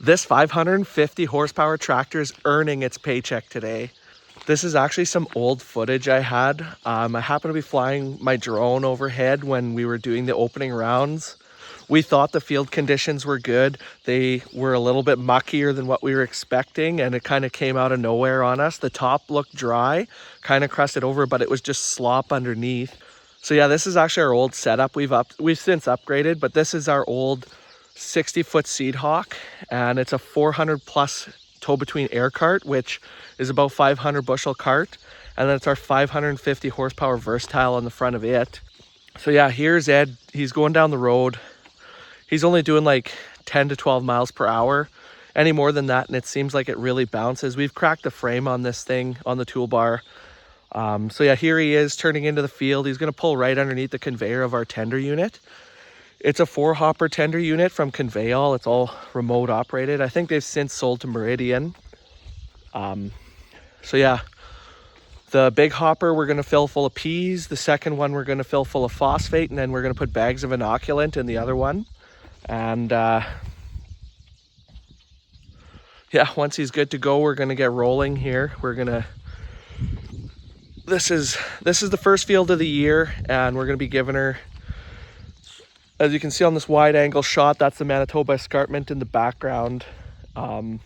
This 550 horsepower tractor is earning its paycheck today. This is actually some old footage I had. I happened to be flying my drone overhead when we were doing the opening rounds. We thought the field conditions were good. They were a little bit muckier than what we were expecting, and it kind of came out of nowhere on us. The top looked dry, kind of crusted over, but it was just slop underneath. So yeah, this is actually our old setup. We've since upgraded, but this is our old 60-foot seedhawk, and it's a 400 plus tow between air cart, which is about 500 bushel cart, and then it's our 550 horsepower versatile on the front of it. So yeah, here's Ed. He's going down the road. He's only doing like 10 to 12 miles per hour. Any more than that, and it seems like it really bounces. We've cracked the frame on this thing on the toolbar. So yeah, here he is turning into the field. He's going to pull right underneath the conveyor of our tender unit. It's a 4-hopper tender unit from Conveyall. It's all remote operated. I think they've since sold to Meridian. So yeah, the big hopper we're going to fill full of peas. The second one we're going to fill full of phosphate, and then we're going to put bags of inoculant in the other one. And yeah, once he's good to go, we're going to get rolling here. This is the first field of the year, and we're going to be giving her, as you can see on this wide angle shot, that's the Manitoba escarpment in the background. And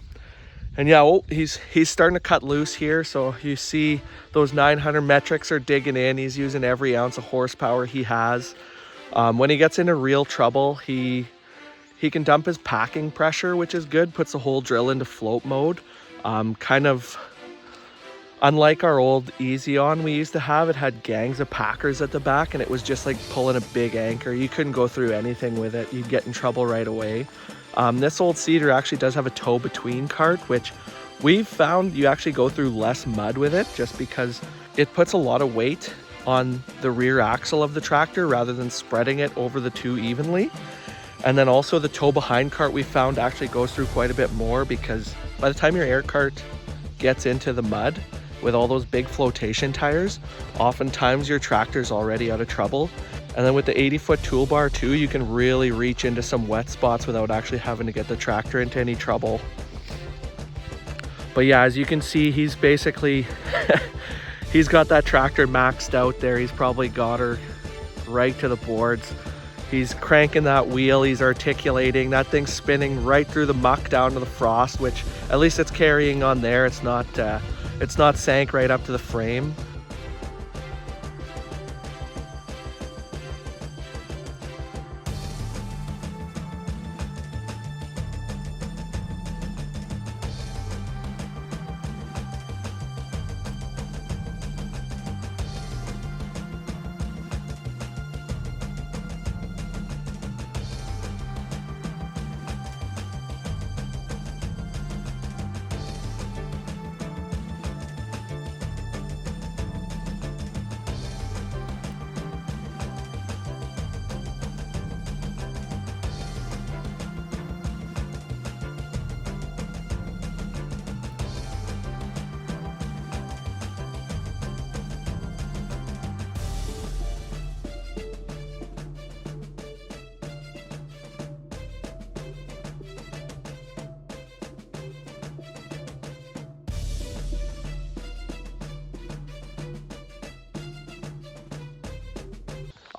yeah, he's starting to cut loose here. So you see those 900 metrics are digging in. He's using every ounce of horsepower he has. When he gets into real trouble, he can dump his packing pressure, which is good, puts the whole drill into float mode. Kind of unlike our old Easy On we used to have, it had gangs of packers at the back, and it was just like pulling a big anchor. You couldn't go through anything with it. You'd get in trouble right away. This old Cedar actually does have a tow between cart, which we've found you actually go through less mud with it, just because it puts a lot of weight on the rear axle of the tractor rather than spreading it over the two evenly. And then also the tow behind cart we found actually goes through quite a bit more, because by the time your air cart gets into the mud with all those big flotation tires, oftentimes your tractor's already out of trouble. And then with the 80-foot toolbar too, you can really reach into some wet spots without actually having to get the tractor into any trouble. But yeah, as you can see, he's basically he's got that tractor maxed out there. He's probably got her right to the boards. He's cranking that wheel, he's articulating, that thing's spinning right through the muck down to the frost, which at least it's carrying on there. It's not sank right up to the frame.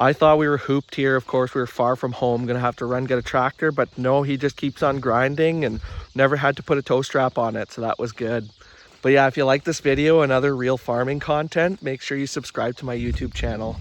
I thought we were hooped here. Of course, we were far from home, gonna have to run get a tractor, but no, he just keeps on grinding and never had to put a tow strap on it, so that was good. But yeah, if you like this video and other real farming content, make sure you subscribe to my YouTube channel.